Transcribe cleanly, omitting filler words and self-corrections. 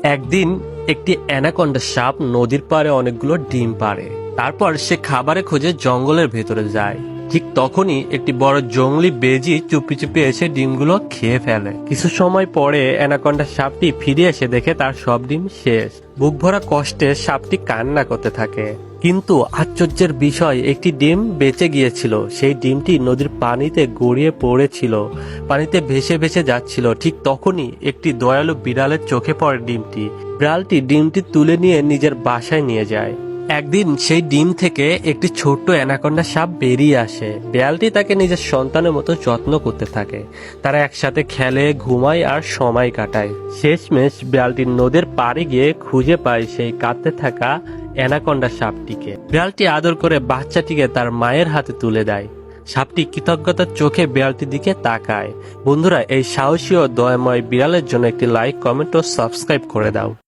একদিন একটি অ্যানাকন্ডা সাপ নদীর পাড়ে অনেকগুলো ডিম পাড়ে। তারপর সে খাবারের খোঁজে জঙ্গলের ভেতরে যায়। ঠিক তখনই একটি বড় জংলি বেজি চুপি চুপি এসে ডিমগুলো খেয়ে ফেলে। কিছু সময় পরে অ্যানাকন্ডা সাপটি ফিরে এসে দেখে তার সব ডিম শেষ। বুক ভরা কষ্টে সাপটি কান্না করতে থাকে। কিন্তু আশ্চর্যের বিষয়, একটি ডিম বেঁচে গিয়েছিল। সেই ডিমটি নদীর পানিতে গড়িয়ে পড়েছিল, পানিতে ভেসে ভেসে যাচ্ছিল। ঠিক তখনই একটি দয়ালু বিড়ালের চোখে পড়ে ডিমটি। বিড়ালটি ডিমটি তুলে নিয়ে নিজের বাসায় নিয়ে যায়। একদিন সেই ডিম থেকে একটি ছোট্ট অ্যানাকন্ডা সাপ বেরিয়ে আসে। বিড়ালটি তাকে নিজের সন্তানের মতো যত্ন করতে থাকে। তারা একসাথে খেলে, ঘুমায় আর সময় কাটায়। শেষমেশ বিড়ালটি নদীর পাড়ে গিয়ে খুঁজে পায় সেই কাঁদতে থাকা অ্যানাকন্ডা সাপটিকে। বিড়ালটি আদর করে বাচ্চাটিকে তার মায়ের হাতে তুলে দেয়। সাপটি কৃতজ্ঞতার চোখে বিড়ালটির দিকে তাকায়। বন্ধুরা, এই সাহসী ও দয়াময় বিড়ালের জন্য একটি লাইক, কমেন্ট ও সাবস্ক্রাইব করে দাও।